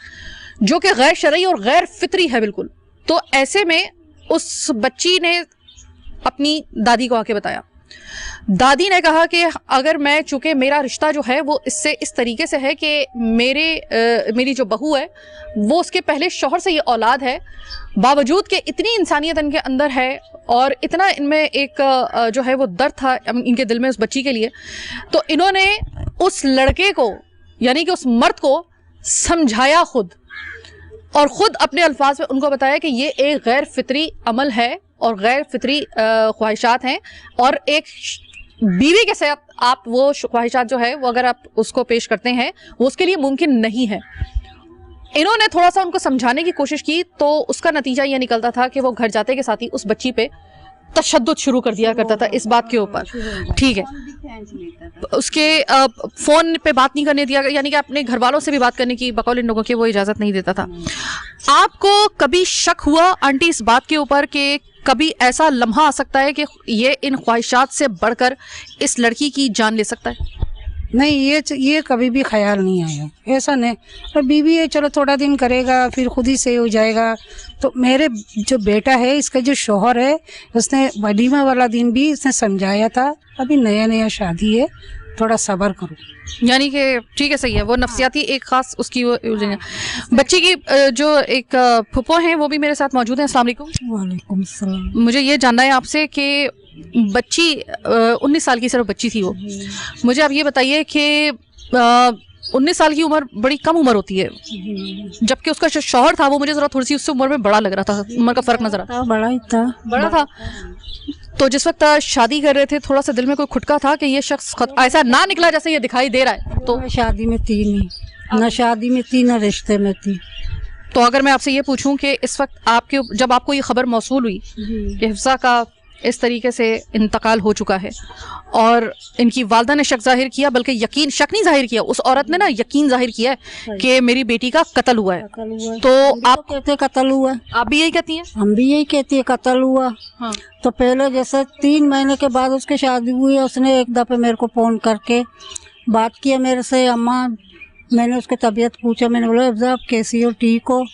جو کہ غیر شرعی اور غیر فطری ہے بالکل. تو ایسے میں اس بچی نے اپنی دادی کو آ کے بتایا. دادی نے کہا کہ اگر میں، چونکہ میرا رشتہ جو ہے وہ اس سے اس طریقے سے ہے کہ میری جو بہو ہے وہ اس کے پہلے شوہر سے یہ اولاد ہے، باوجود کہ اتنی انسانیت ان کے اندر ہے اور اتنا ان میں ایک جو ہے وہ درد تھا ان کے دل میں اس بچی کے لیے، تو انہوں نے اس لڑکے کو، یعنی کہ اس مرد کو سمجھایا خود، اور خود اپنے الفاظ میں ان کو بتایا کہ یہ ایک غیر فطری عمل ہے اور غیر فطری خواہشات ہیں، اور ایک بیوی کے ساتھ آپ وہ خواہشات جو ہے وہ اگر آپ اس کو پیش کرتے ہیں وہ اس کے لیے ممکن نہیں ہے. انہوں نے تھوڑا سا ان کو سمجھانے کی کوشش کی، تو اس کا نتیجہ یہ نکلتا تھا کہ وہ گھر جاتے کے ساتھ ہی اس بچی پہ تشدد شروع کر دیا کرتا تھا اس بات کے اوپر. ٹھیک ہے، اس کے فون پہ بات نہیں کرنے دیا، یعنی کہ اپنے گھر والوں سے بھی بات کرنے کی بقول ان لوگوں کے وہ اجازت نہیں دیتا تھا. آپ کو کبھی شک ہوا آنٹی اس بات کے اوپر کہ کبھی ایسا لمحہ آ سکتا ہے کہ یہ ان خواہشات سے بڑھ کر اس لڑکی کی جان لے سکتا ہے؟ نہیں، یہ کبھی بھی خیال نہیں آیا، ایسا نہیں. اور بیوی ہے، چلو تھوڑا دن کرے گا پھر خود ہی صحیح ہو جائے گا. تو میرے جو بیٹا ہے، اس کا جو شوہر ہے، اس نے ولیمہ والا دن بھی اس نے سمجھایا تھا، ابھی نیا شادی ہے، تھوڑا صبر کرو. یعنی کہ ٹھیک ہے، صحیح ہے. وہ نفسیاتی ایک خاص اس کی بچی کی جو ایک پھپھو ہیں وہ بھی میرے ساتھ موجود ہیں. السلام علیکم. وعلیکم السلام. مجھے یہ جاننا ہے آپ سے کہ بچی 19 سال کی صرف بچی تھی وہ، مجھے آپ یہ بتائیے کہ 19 سال کی عمر بڑی کم عمر ہوتی ہے، جبکہ اس کا جو شوہر تھا وہ مجھے ذرا تھوڑی سی اس سے عمر میں بڑا لگ رہا تھا، عمر کا فرق نظر آتا. بڑا تھا. تو جس وقت شادی کر رہے تھے تھوڑا سا دل میں کوئی کھٹکا تھا کہ یہ شخص ایسا نہ نکلا جیسے یہ دکھائی دے رہا ہے؟ تو شادی میں تھی نہیں، نہ شادی میں تھی نہ رشتے میں تھی. تو اگر میں آپ سے یہ پوچھوں کہ اس وقت جب آپ کو یہ خبر موصول ہوئی کہ حفصہ کا इस तरीके से इंतकाल हो चुका है और इनकी वालदा ने शक जाहिर किया, बल्कि यकीन, शक नहीं जाहिर किया, उस औरत ने ना यकीन जाहिर किया है कि मेरी बेटी का कत्ल हुआ है। तो आप कहते कत्ल हुआ, आप भी यही कहती हैं? हम भी यही कहते हैं कत्ल हुआ। हाँ। तो पहले जैसे 3 महीने के बाद उसकी शादी हुई, उसने एक दफ़े मेरे को फ़ोन करके बात किया मेरे से, अम्मा, मैंने उसकी तबीयत पूछा, मैंने बोला अफ़ज़ा आप कैसी हो, ठीक हो?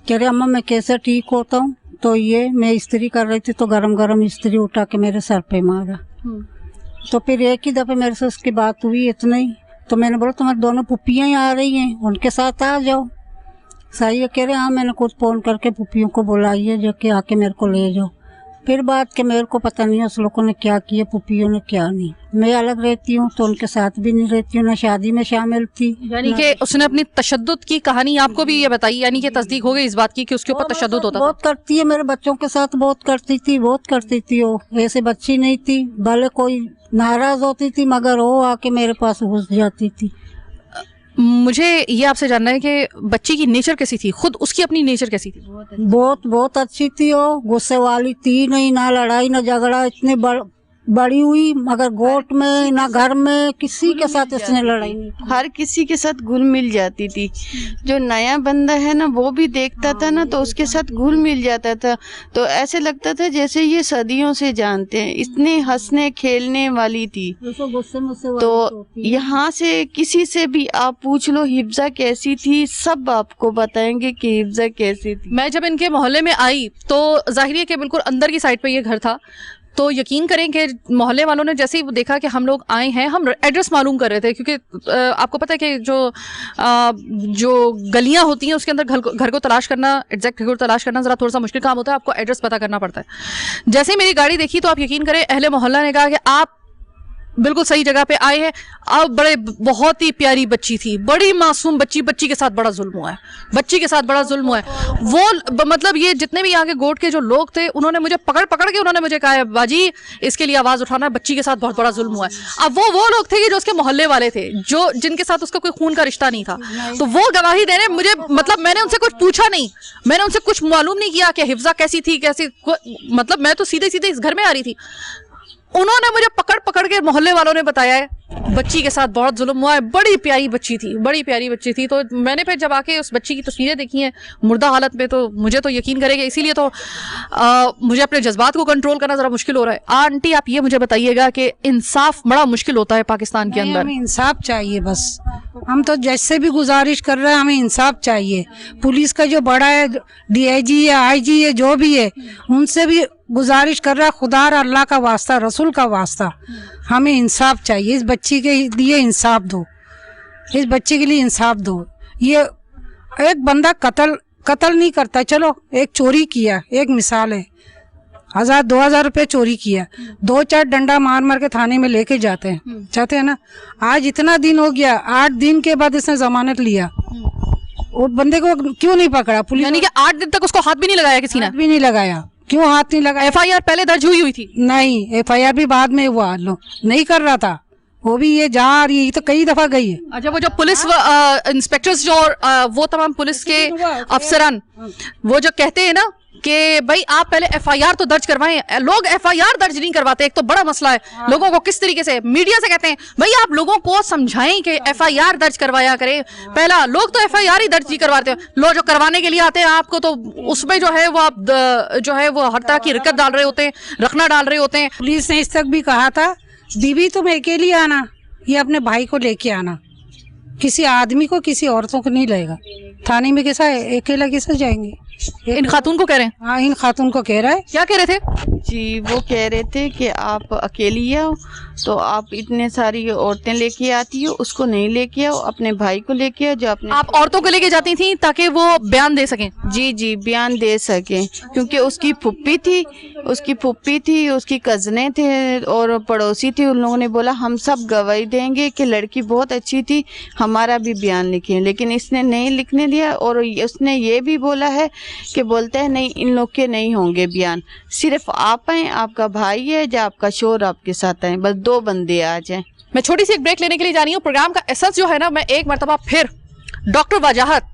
कह रहे अम्मा मैं कैसे ठीक होता हूँ, तो ये मैं इस्त्री कर रही थी तो गरम गरम इस्त्री उठा के मेरे सर पे मारा। तो फिर एक ही दफ़े मेरे से उसकी बात हुई, इतना ही। तो मैंने बोला तुम्हारी दोनों पुप्पियाँ ही आ रही हैं, उनके साथ आ जाओ। सही है, कह रहे हाँ मैंने खुद फ़ोन करके पुप्पियों को बुलाई है जो कि आके मेरे को ले जाओ। फिर बात के मेरे को पता नहीं उस लोगों ने क्या किया, पुप्पियों ने क्या नहीं। मैं अलग रहती हूँ तो उनके साथ भी नहीं रहती हूँ, ना शादी में शामिल थी। यानी कि उसने अपनी तशद्दुद की कहानी आपको भी ये बताई, यानी कि तस्दीक हो गई इस बात की कि उसके ऊपर तशद्दुद होता था? बहुत करती है, मेरे बच्चों के साथ बहुत करती थी, बहुत करती थी। वो ऐसे बच्ची नहीं थी, भले कोई नाराज होती थी मगर वो आके मेरे पास घुस जाती थी। मुझे ये आपसे जानना है कि बच्ची की नेचर कैसी थी, खुद उसकी अपनी नेचर कैसी थी? बहुत अच्छी थी वो, गुस्से वाली थी नहीं, ना लड़ाई ना झगड़ा, इतने बड़ी हुई मगर गोट में ना घर में किसी के साथ इसने लड़ाई नहीं की। हर किसी के साथ घुल मिल जाती थी। जो नया बंदा है ना वो भी देखता था ना तो उसके साथ घुल मिल जाता था, तो ऐसे लगता था जैसे ये सदियों से जानते हैं। इतने हंसने खेलने वाली थी। तो यहाँ से किसी से भी आप पूछ लो हिफ्जा कैसी थी, सब आपको बताएंगे कि हिफ्जा कैसी थी। मैं जब इनके मोहल्ले में आई तो जाहिर है कि बिल्कुल अंदर की साइड पे ये घर था, तो यकीन करें कि मोहल्ले वालों ने जैसे ही देखा कि हम लोग आए हैं, हम एड्रेस मालूम कर रहे थे, क्योंकि आपको पता है कि जो गलियां होती हैं उसके अंदर घर को तलाश करना, एग्जैक्ट घर को तलाश करना ज़रा थोड़ा सा मुश्किल काम होता है, आपको एड्रेस पता करना पड़ता है। जैसे ही मेरी गाड़ी देखी तो आप यकीन करें अहले मोहल्ला ने कहा कि आप बिल्कुल सही जगह पे आए हैं। अब बहुत ही प्यारी बच्ची थी, बड़ी मासूम बच्ची के साथ बड़ा जुल्म हुआ है, बच्ची के साथ बड़ा जुल्म हुआ है। वो मतलब ये जितने भी यहाँ के गोट के जो लोग थे उन्होंने मुझे पकड़ के उन्होंने मुझे कहा है बाजी इसके लिए आवाज उठाना, बच्ची के साथ बहुत बड़ा जुल्म हुआ है। अब वो लोग थे जो उसके मोहल्ले वाले थे, जो जिनके साथ उसका कोई खून का रिश्ता नहीं था, तो वो गवाही देने मुझे, मतलब मैंने उनसे कुछ पूछा नहीं, मैंने उनसे कुछ मालूम नहीं किया कि हिफ्जा कैसी थी, कैसी, मतलब मैं तो सीधे इस घर में आ रही थी। उन्होंने मुझे पकड़ के मोहल्ले वालों ने बताया है बच्ची के साथ बहुत जुल्म हुआ है, बड़ी प्यारी बच्ची थी, बड़ी प्यारी बच्ची थी। तो मैंने फिर जब आके उस बच्ची की तस्वीरें देखी हैं मुर्दा हालत में, तो मुझे तो यकीन करेगा, इसीलिए तो मुझे अपने जज्बात को कंट्रोल करना ज़रा मुश्किल हो रहा है। आंटी आप ये मुझे बताइएगा कि इंसाफ बड़ा मुश्किल होता है पाकिस्तान के अंदर? हमें इंसाफ चाहिए बस, हम तो जैसे भी गुजारिश कर रहे हैं, हमें इंसाफ चाहिए। पुलिस का जो बड़ा है, DIG है, IG है, जो भी है, उनसे भी गुजारिश कर रहा है, खुदा और अल्लाह का वास्ता, रसूल का वास्ता, हमें इंसाफ चाहिए। इस बच्ची के लिए इंसाफ दो, इस बच्चे के लिए इंसाफ दो। ये एक बंदा कत्ल नहीं करता, चलो एक चोरी किया, एक मिसाल है, 1000-2000 रुपये चोरी किया, 2-4 डंडा मार के थाने में लेके जाते हैं ना। आज इतना दिन हो गया, 8 दिन के बाद इसने जमानत लिया, वो बंदे को क्यों नहीं पकड़ा पुलिस? यानी कि 8 दिन तक उसको हाथ भी नहीं लगाया किसी ने? हाथ भी नहीं लगाया। क्यों हाथ नहीं लगाया? FIR पहले दर्ज हुई थी? नहीं, FIR भी बाद में हुआ, लो नहीं कर रहा था वो भी, ये जा रही है तो कई दफा गई है। अच्छा, वो जो पुलिस इंस्पेक्टर्स जो वो तमाम पुलिस के अफसरान वो जो कहते हैं ना कि भाई आप पहले FIR तो दर्ज करवाएं, लोग FIR दर्ज नहीं करवाते। एक तो बड़ा मसला है, लोगों को किस तरीके से मीडिया से कहते हैं भाई आप लोगों को समझाएं कि FIR दर्ज करवाया करें। पहला लोग तो FIR ही दर्ज नहीं करवाते, लोग जो करवाने के लिए आते हैं आपको तो उसमें जो है वो आप जो है वो हर तरह की रिकत डाल रहे होते हैं, रखना डाल रहे होते हैं। पुलिस ने इस तक भी कहा था बीबी तुम अकेली आना, ये अपने भाई को लेके आना, किसी आदमी को किसी औरतों को नहीं लगेगा थाने में, कैसा अकेला कैसे जाएंगे? इन खातून को कह रहे हैं? हाँ, इन खातून को कह रहा है। क्या कह रहे थे जी? वो कह रहे थे कि आप अकेली आओ, तो आप इतने सारी औरतें लेके आती हो, उसको नहीं लेके आओ, अपने भाई को लेके आओ जो अपने। आप औरतों को लेके जाती थी ताकि वो बयान दे सकें? जी बयान दे सकें, क्योंकि उसकी फुप्पी थी, उसकी कजने थे और पड़ोसी थी। उन लोगों ने बोला हम सब गवाही देंगे कि लड़की बहुत अच्छी थी, हमारा भी बयान लिखें, लेकिन इसने नहीं लिखने दिया। और उसने ये भी बोला है कि बोलते हैं नहीं इन लोग के नहीं होंगे बयान, सिर्फ आप हैं, आपका भाई है या आपका शोहर आपके साथ है, बस 2 बंदे आ जाएं। मैं छोटी सी एक ब्रेक लेने के लिए जा रही हूँ। प्रोग्राम का एसेंस जो है ना, मैं एक मरतबा फिर डॉक्टर वजाहत,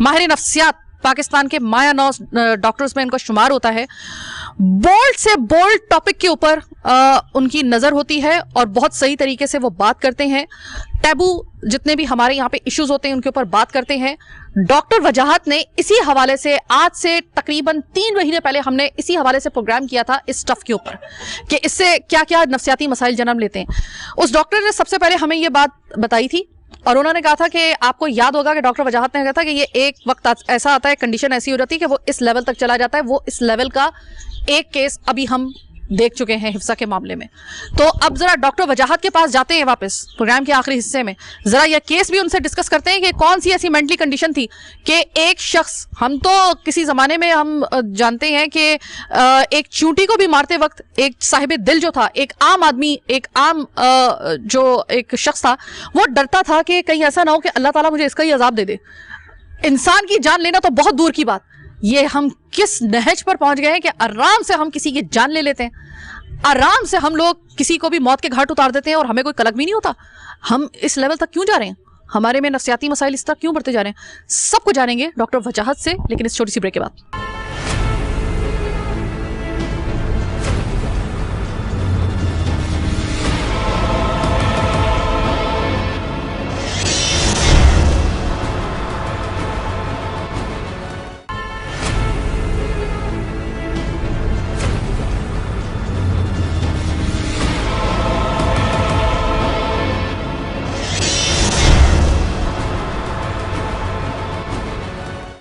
माहिर नफ्सियात, पाकिस्तान के माया 9 डॉक्टर्स में इनको शुमार होता है, बोल्ड से बोल्ड टॉपिक के ऊपर उनकी नजर होती है और बहुत सही तरीके से वो बात करते हैं। टैबू जितने भी हमारे यहाँ पे इश्यूज होते हैं उनके ऊपर बात करते हैं। डॉक्टर वजाहत ने इसी हवाले से आज से तकरीबन 3 महीने पहले हमने इसी हवाले से प्रोग्राम किया था इस स्टफ के ऊपर कि इससे क्या क्या नफ्सियाती मसाइल जन्म लेते हैं। उस डॉक्टर ने सबसे पहले हमें ये बात बताई थी और उन्होंने कहा था कि आपको याद होगा कि डॉक्टर वजाहत ने कहा था कि ये एक वक्त ऐसा आता है, कंडीशन ऐसी हो जाती है कि वो इस लेवल तक चला जाता है। वो इस लेवल का एक केस अभी हम देख चुके हैं हिफ्सा के मामले में। तो अब जरा डॉक्टर वजाहत के पास जाते हैं वापस प्रोग्राम के आखिरी हिस्से में, जरा यह केस भी उनसे डिस्कस करते हैं कि कौन सी ऐसी मेंटली कंडीशन थी कि एक शख्स, हम तो किसी जमाने में हम जानते हैं कि एक चूंटी को भी मारते वक्त एक साहिब दिल जो था, एक आम आदमी, एक आम जो एक शख्स था, वो डरता था कि कहीं ऐसा ना हो कि अल्लाह ताला मुझे इसका ही अजाब दे दे। इंसान की जान लेना तो बहुत दूर की बात, ये हम किस नहज पर पहुंच गए हैं कि आराम से हम किसी की जान ले लेते हैं, आराम से हम लोग किसी को भी मौत के घाट उतार देते हैं और हमें कोई कलक भी नहीं होता। हम इस लेवल तक क्यों जा रहे हैं? हमारे में नफ्सियाती मसाइल इस तक क्यों बढ़ते जा रहे हैं? सब कुछ जानेंगे डॉक्टर वजाहत से, लेकिन इस छोटी सी ब्रेक के बाद।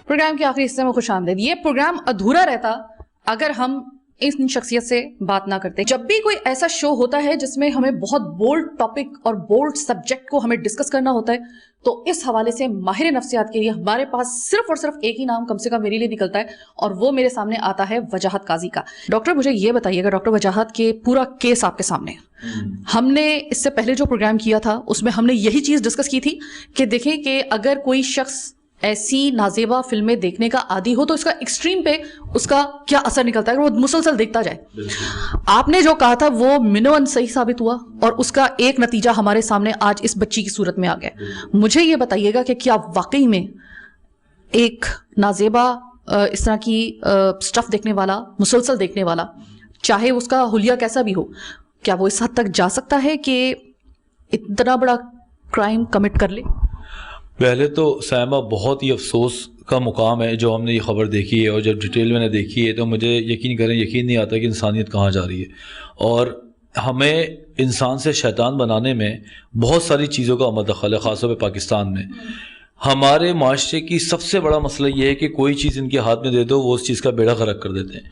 प्रोग्राम के आखिरी हिस्से में खुश आमदीद। ये प्रोग्राम अधूरा रहता अगर हम इन शख्सियत से बात ना करते। जब भी कोई ऐसा शो होता है जिसमें हमें बहुत बोल्ड टॉपिक और बोल्ड सब्जेक्ट को हमें डिस्कस करना होता है, तो इस हवाले से माहिर नफ्सियात के लिए हमारे पास सिर्फ और सिर्फ एक ही नाम कम से कम मेरे लिए निकलता है और वो मेरे सामने आता है वजाहत काजी का। डॉक्टर मुझे ये बताइएगा, डॉक्टर वजाहत के पूरा केस आपके सामने, हमने इससे पहले जो प्रोग्राम किया था उसमें हमने यही चीज डिस्कस की थी कि देखें कि अगर कोई शख्स ऐसी नाजेबा फिल्में देखने का आदी हो तो इसका एक्सट्रीम पे उसका क्या असर निकलता है अगर वो मुसलसल देखता जाए। आपने जो कहा था वो मिनोअन सही साबित हुआ और उसका एक नतीजा हमारे सामने आज इस बच्ची की सूरत में आ गया। मुझे ये बताइएगा कि क्या वाकई में एक नाजेबा इस तरह की स्टफ देखने वाला, मुसलसल देखने वाला, चाहे उसका हुलिया कैसा भी हो, क्या वो इस हद तक जा सकता है कि इतना बड़ा क्राइम कमिट कर ले? पहले तो सायमा बहुत ही अफसोस का मुकाम है जो हमने ये ख़बर देखी है और जब डिटेल मैंने देखी है तो मुझे यकीन नहीं आता कि इंसानियत कहाँ जा रही है। और हमें इंसान से शैतान बनाने में बहुत सारी चीज़ों का मदखल है, ख़ासतौर पे पाकिस्तान में। हमारे माशरे की सबसे बड़ा मसला ये है कि कोई चीज़ इनके हाथ में दे दो वो उस चीज़ का बेड़ा गर्क कर देते हैं।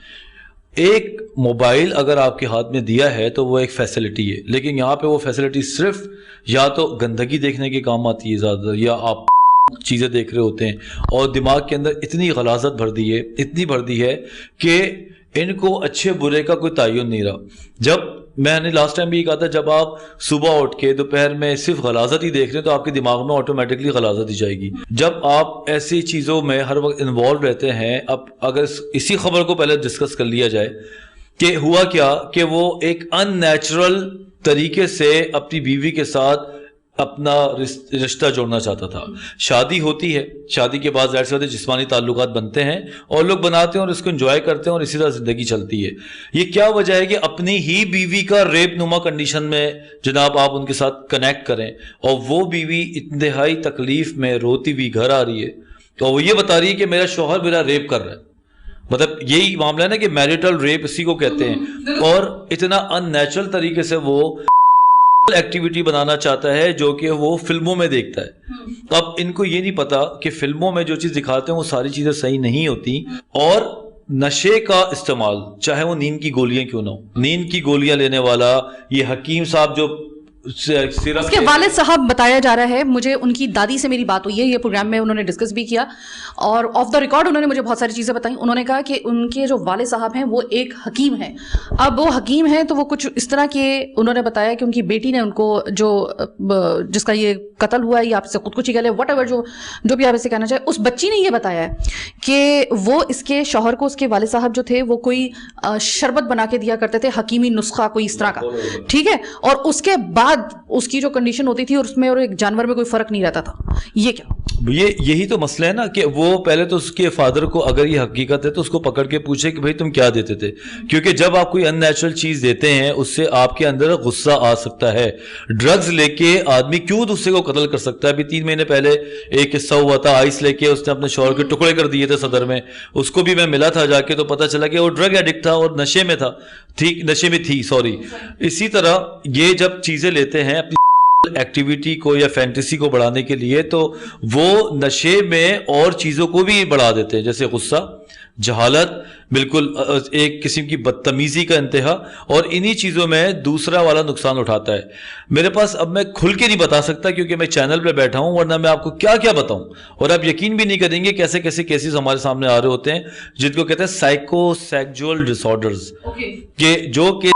एक मोबाइल अगर आपके हाथ में दिया है तो वो एक फैसिलिटी है, लेकिन यहाँ पे वो फैसिलिटी सिर्फ या तो गंदगी देखने के काम आती है ज़्यादा, या आप चीज़ें देख रहे होते हैं और दिमाग के अंदर इतनी गलाजत भर दी है, इतनी भर दी है कि इनको अच्छे बुरे का कोई तयन नहीं रहा। जब मैंने लास्ट टाइम भी ये कहा था, जब आप सुबह उठ के दोपहर में सिर्फ गलाजत ही देख रहे हैं तो आपके दिमाग में ऑटोमेटिकली गलाजत ही जाएगी। जब आप ऐसी चीज़ों में हर वक्त इन्वॉल्व रहते हैं, अब अगर इसी खबर को पहले डिस्कस कर लिया जाए कि हुआ क्या कि वो एक अननेचुरल तरीके से अपनी बीवी के साथ अपना रिश्ता जोड़ना चाहता था। शादी होती है, शादी के बाद ज़ाहिर सी बात है जिस्मानी ताल्लुकात बनते हैं और लोग बनाते हैं और इसको एंजॉय करते हैं और इसी तरह ज़िंदगी चलती है। ये क्या वजह है कि अपनी ही बीवी का रेप नुमा कंडीशन में जनाब आप उनके साथ कनेक्ट करें और वो बीवी इंतहाई तकलीफ में रोती हुई घर आ रही है तो वो ये बता रही है कि मेरा शौहर मेरा रेप कर रहा है। मतलब यही मामला है ना कि मैरिटल रेप इसी को कहते हैं। और इतना अननेचुरल तरीके से वो एक्टिविटी बनाना चाहता है जो कि वो फिल्मों में देखता है। तो अब इनको ये नहीं पता कि फिल्मों में जो चीज़ दिखाते हैं वो सारी चीज़ें सही नहीं होती। और नशे का इस्तेमाल, चाहे वो नींद की गोलियां क्यों ना हो, नींद की गोलियां लेने वाला ये हकीम साहब जो उसके वालिद साहब बताया जा रहा है, मुझे उनकी दादी से मेरी बात हुई है, ये प्रोग्राम में उन्होंने डिस्कस भी किया और ऑफ द रिकॉर्ड उन्होंने मुझे बहुत सारी चीज़ें बताई। उन्होंने कहा कि उनके जो वालिद साहब हैं वो एक हकीम हैं। अब वो हकीम हैं तो वो कुछ इस तरह के उन्होंने बताया कि उनकी बेटी ने उनको जो जिसका ये कत्ल हुआ है या आपसे खुदकुशी कह ले वट एवर जो भी आप इसे कहना चाहे, उस बच्ची ने ये बताया है कि वो इसके शौहर को उसके वालिद साहब जो थे वो कोई शरबत बना के दिया करते थे, हकीमी नुस्खा कोई इस तरह का, ठीक है। और उसके बाद उसकी जो कंडीशन होती थी और उसमें और एक जानवर में कोई फर्क नहीं रहता था। ये क्या یہی تو مسئلہ ہے نا کہ وہ پہلے تو اس کے فادر کو اگر یہ حقیقت ہے تو اس کو پکڑ کے پوچھے کہ بھائی تم کیا دیتے تھے, کیونکہ جب آپ کوئی ان نیچرل چیز دیتے ہیں اس سے آپ کے اندر غصہ آ سکتا ہے. ڈرگز لے کے آدمی کیوں دوسرے کو قتل کر سکتا ہے؟ ابھی 3 مہینے پہلے ایک قصہ ہوا تھا, آئس لے کے اس نے اپنے شوہر کے ٹکڑے کر دیے تھے صدر میں. اس کو بھی میں ملا تھا جا کے تو پتہ چلا کہ وہ ڈرگ ایڈکٹ تھا اور نشے میں تھا, ٹھیک نشے میں تھی سوری. اسی طرح یہ جب چیزیں لیتے ہیں اپنی ایکٹیویٹی کو یا فینٹیسی کو بڑھانے کے لیے تو وہ نشے میں اور چیزوں کو بھی بڑھا دیتے ہیں, جیسے غصہ, جہالت, بالکل ایک قسم کی بدتمیزی کا انتہا, اور انہی چیزوں میں دوسرا والا نقصان اٹھاتا ہے. میرے پاس اب میں کھل کے نہیں بتا سکتا کیونکہ میں چینل پہ بیٹھا ہوں, ورنہ میں آپ کو کیا کیا بتاؤں, اور آپ یقین بھی نہیں کریں گے کیسے کیسے کیسز ہمارے سامنے آ رہے ہوتے ہیں جن کو کہتے ہیں سائیکو سیکجول ڈس آرڈرز, کہ جو کہ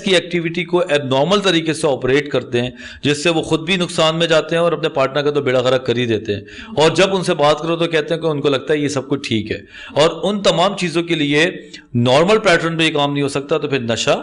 کی ایکٹیویٹی کو ایب نارمل طریقے سے آپریٹ کرتے ہیں, جس سے وہ خود بھی نقصان میں جاتے ہیں اور اپنے پارٹنر کا تو بیڑا غرق کر ہی دیتے ہیں. اور جب ان سے بات کرو تو کہتے ہیں کہ ان کو لگتا ہے یہ سب کچھ ٹھیک ہے, اور ان تمام چیزوں کے لیے نارمل پیٹرن پہ یہ کام نہیں ہو سکتا. تو پھر نشہ,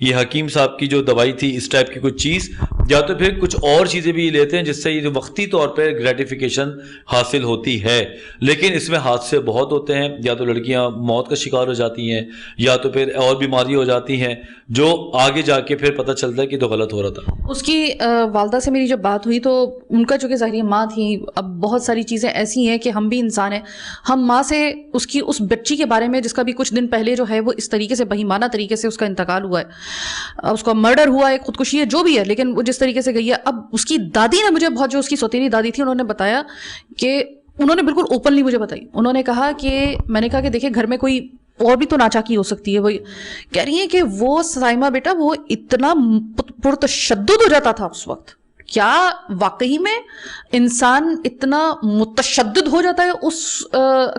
یہ حکیم صاحب کی جو دوائی تھی اس ٹائپ کی کچھ چیز, یا تو پھر کچھ اور چیزیں بھی لیتے ہیں جس سے یہ وقتی طور پہ گریٹیفیکیشن حاصل ہوتی ہے, لیکن اس میں حادثے بہت ہوتے ہیں. یا تو لڑکیاں موت کا شکار ہو جاتی ہیں, یا تو پھر اور بیماری ہو جاتی ہیں جو آگے جا کے پھر پتہ چلتا ہے کہ تو غلط ہو رہا تھا. اس کی والدہ سے میری جب بات ہوئی تو ان کا جو کہ ظاہری ماں تھی, اب بہت ساری چیزیں ایسی ہیں کہ ہم بھی انسان ہیں, ہم ماں سے اس کی اس بچی کے بارے میں جس کا بھی کچھ دن پہلے جو ہے وہ اس طریقے سے بہیمانہ طریقے سے اس کا انتقال ہوا ہے, اس کا مرڈر ہوا ہے, خودکشی ہے, جو بھی ہے, لیکن وہ جس طریقے سے گئی ہے. اب اس کی دادی نے مجھے بہت, جو اس کی سوتیلی دادی تھی, انہوں نے بتایا کہ انہوں نے بالکل اوپنلی مجھے بتائی, انہوں نے کہا کہ میں نے کہا کہ دیکھیں گھر میں کوئی اور بھی تو ناچاکی ہو سکتی ہے. وہ کہہ رہی ہیں کہ وہ سائمہ بیٹا وہ اتنا پرتشدد ہو جاتا تھا اس وقت. کیا واقعی میں انسان اتنا متشدد ہو جاتا ہے اس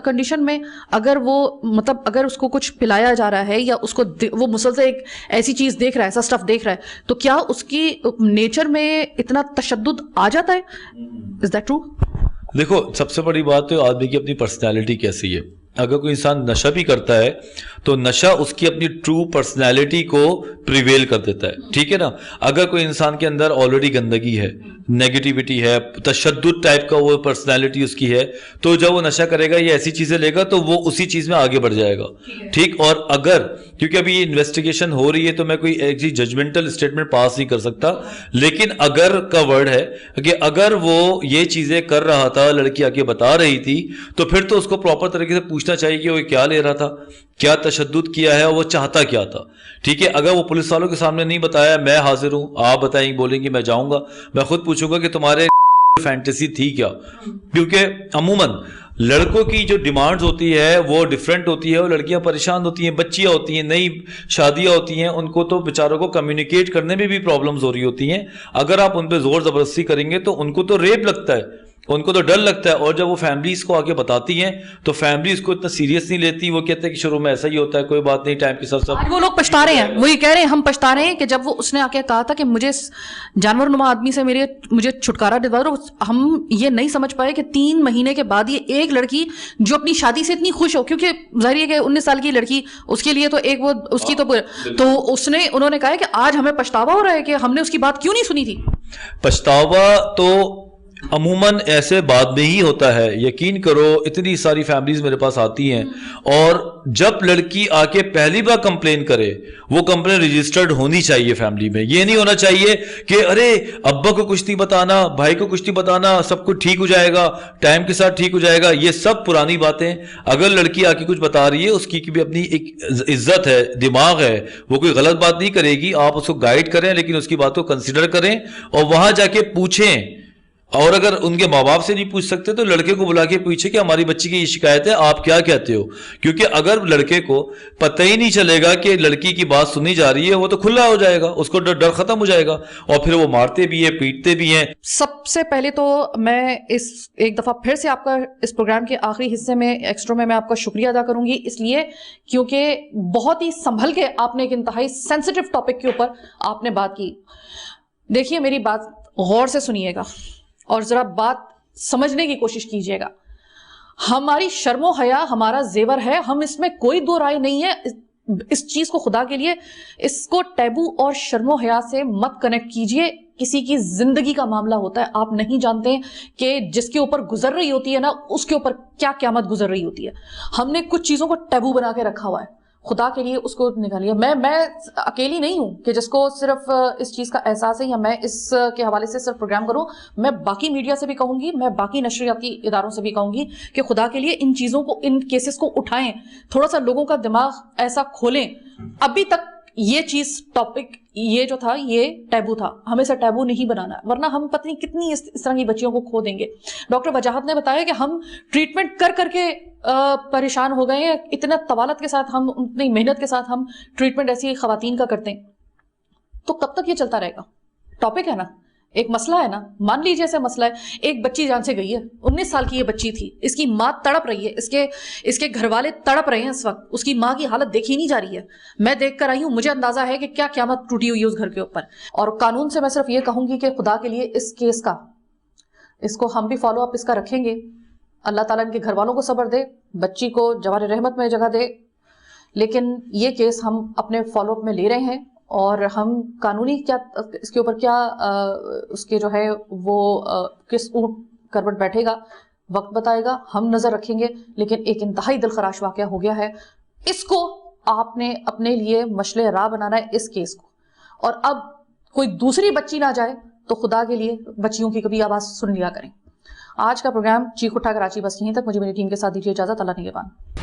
کنڈیشن میں, اگر وہ مطلب اگر اس کو کچھ پلایا جا رہا ہے یا اس کو وہ مسلسل ایک ایسی چیز دیکھ رہا ہے, ایسا سٹف دیکھ رہا ہے, تو کیا اس کی نیچر میں اتنا تشدد آ جاتا ہے؟ Is that true? دیکھو سب سے بڑی بات تو آدمی کی اپنی پرسنالٹی کیسی ہے. اگر کوئی انسان نشہ بھی کرتا ہے تو نشہ اس کی اپنی ٹرو پرسنالٹی کو پریویل کر دیتا ہے, ٹھیک ہے نا. اگر کوئی انسان کے اندر آلریڈی گندگی ہے, نیگیٹیوٹی ہے, تشدد ٹائپ کا وہ پرسنالٹی اس کی ہے, تو جب وہ نشہ کرے گا یا ایسی چیزیں لے گا تو وہ اسی چیز میں آگے بڑھ جائے گا, ٹھیک. اور اگر کیونکہ ابھی یہ انویسٹیگیشن ہو رہی ہے تو میں کوئی ایک ججمنٹل اسٹیٹمنٹ پاس نہیں کر سکتا, لیکن اگر کا ورڈ ہے کہ اگر وہ یہ چیزیں کر رہا تھا, لڑکی آ کے بتا رہی تھی, تو پھر تو اس کو پراپر طریقے سے پوچھنا چاہیے کہ وہ کیا لے رہا تھا, کیا تشدد کیا ہے, وہ چاہتا کیا تھا, ٹھیک ہے. اگر وہ پولیس والوں کے سامنے نہیں بتایا, میں حاضر ہوں, آپ بتائیں, بولیں گے, میں جاؤں گا, میں خود پوچھوں گا کہ تمہارے فینٹیسی تھی کیا. کیونکہ عموماً لڑکوں کی جو ڈیمانڈز ہوتی ہے وہ ڈیفرنٹ ہوتی ہے, اور لڑکیاں پریشان ہوتی ہیں, بچیاں ہوتی ہیں, نئی شادیاں ہوتی ہیں, ان کو تو بیچاروں کو کمیونیکیٹ کرنے میں بھی پرابلمز ہو رہی ہوتی ہیں. اگر آپ ان پہ زور زبردستی کریں گے تو ان کو تو ریپ لگتا ہے, ان کو تو ڈر لگتا ہے, اور جب وہ فیملیز کو آگے بتاتی ہیں تو فیملی اس کو اتنا سیریس نہیں لیتی, وہ کہتے ہیں کہ شروع میں ایسا ہی ہوتا ہے, کوئی بات نہیں, ٹائم کے ساتھ سب. وہ لوگ پچھتا رہے ہیں, وہ یہ کہہ رہے ہیں, ہم پچھتا رہے ہیں کہ جب وہ اس نے آ کے کہا تھا کہ مجھے جانور نما آدمی سے مجھے چھٹکارا دلوا دو, ہم یہ نہیں سمجھ پائے کہ 3 مہینے کے بعد یہ ایک لڑکی جو اپنی شادی سے اتنی خوش ہو, کیونکہ ظاہر ہے کہ 19 سال کی لڑکی, اس کے لیے تو ایک وہ اس کی تو انہوں نے کہا کہ آج ہمیں پچھتاوا ہو رہا ہے کہ ہم نے اس کی بات کیوں نہیں سنی تھی. پچھتاوا تو عموماً ایسے بعد میں ہی ہوتا ہے, یقین کرو. اتنی ساری فیملیز میرے پاس آتی ہیں, اور جب لڑکی آ کے پہلی بار کمپلین کرے, وہ کمپلین رجسٹرڈ ہونی چاہیے فیملی میں. یہ نہیں ہونا چاہیے کہ ارے ابا کو کچھ نہیں بتانا, بھائی کو کچھ نہیں بتانا, سب کچھ ٹھیک ہو جائے گا, ٹائم کے ساتھ ٹھیک ہو جائے گا. یہ سب پرانی باتیں. اگر لڑکی آ کے کچھ بتا رہی ہے, اس کی بھی اپنی ایک عزت ہے, دماغ ہے, وہ کوئی غلط بات نہیں کرے گی. آپ اس کو گائیڈ کریں, لیکن اس کی بات کو کنسیڈر کریں, اور وہاں جا کے پوچھیں. اور اگر ان کے ماں باپ سے نہیں پوچھ سکتے تو لڑکے کو بلا کے پوچھے کہ ہماری بچی کی یہ شکایت ہے, آپ کیا کہتے ہو. کیونکہ اگر لڑکے کو پتہ ہی نہیں چلے گا کہ لڑکی کی بات سنی جا رہی ہے, وہ تو کھلا ہو جائے گا, اس کو ڈر ختم ہو جائے گا, اور پھر وہ مارتے بھی ہیں, پیٹتے بھی ہیں. سب سے پہلے تو میں ایک دفعہ پھر سے آپ کا اس پروگرام کے آخری حصے میں ایکسٹرا میں آپ کا شکریہ ادا کروں گی, اس لیے کیونکہ بہت ہی سنبھل کے آپ نے ایک انتہائی سینسیٹیو ٹاپک کے اوپر آپ نے بات کی. دیکھیے میری بات غور سے سنیے گا اور ذرا بات سمجھنے کی کوشش کیجیے گا. ہماری شرم و حیا ہمارا زیور ہے, ہم اس میں کوئی دو رائے نہیں ہے. اس چیز کو خدا کے لیے اس کو ٹیبو اور شرم و حیا سے مت کنیکٹ کیجئے کسی کی زندگی کا معاملہ ہوتا ہے. آپ نہیں جانتے کہ جس کے اوپر گزر رہی ہوتی ہے نا, اس کے اوپر کیا قیامت گزر رہی ہوتی ہے. ہم نے کچھ چیزوں کو ٹیبو بنا کے رکھا ہوا ہے, خدا کے لیے اس کو نکالیے. میں اکیلی نہیں ہوں کہ جس کو صرف اس چیز کا احساس ہے یا میں اس کے حوالے سے صرف پروگرام کروں. میں باقی میڈیا سے بھی کہوں گی, میں باقی نشریاتی اداروں سے بھی کہوں گی کہ خدا کے لیے ان چیزوں کو, ان کیسز کو اٹھائیں, تھوڑا سا لوگوں کا دماغ ایسا کھولیں. ابھی تک یہ چیز ٹاپک یہ جو تھا یہ ٹیبو تھا, ہمیں سے ٹیبو نہیں بنانا, ورنہ ہم پتہ نہیں کتنی اس طرح کی بچیوں کو کھو دیں گے. ڈاکٹر وجاہت نے بتایا کہ ہم ٹریٹمنٹ کر کے پریشان ہو گئے ہیں, اتنا طوالت کے ساتھ ہم, اتنی محنت کے ساتھ ہم ٹریٹمنٹ ایسی خواتین کا کرتے ہیں. تو کب تک یہ چلتا رہے گا؟ ٹاپک ہے نا, ایک مسئلہ ہے نا, مان لیجیے ایسا مسئلہ ہے. ایک بچی جان سے گئی ہے, 19 سال کی یہ بچی تھی, اس کی ماں تڑپ رہی ہے, اس کے گھر والے تڑپ رہے ہیں اس وقت, اس کی ماں کی حالت دیکھی نہیں جا رہی ہے. میں دیکھ کر آئی ہوں, مجھے اندازہ ہے کہ کیا قیامت ٹوٹی ہوئی ہے اس گھر کے اوپر. اور قانون سے میں صرف یہ کہوں گی کہ خدا کے لیے اس کیس کا, اس کو ہم بھی فالو اپ اس کا رکھیں گے. اللہ تعالیٰ ان کے گھر والوں کو صبر دے, بچی کو جوار رحمت میں جگہ دے. لیکن یہ کیس ہم اپنے فالو اپ میں لے رہے ہیں, اور ہم قانونی کیا اس کے اوپر کیا اس کے جو ہے وہ کس اونٹ کروٹ بیٹھے گا, وقت بتائے گا, ہم نظر رکھیں گے. لیکن ایک انتہائی دلخراش واقعہ ہو گیا ہے, اس کو آپ نے اپنے لیے مشعل راہ بنانا ہے اس کیس کو. اور اب کوئی دوسری بچی نہ جائے تو خدا کے لیے بچیوں کی کبھی آواز سن لیا کریں. آج کا پروگرام چیخ اٹھا کراچی بس یہیں تک. مجھے میری ٹیم کے ساتھ دیجیے اجازت. اللہ نگہبان.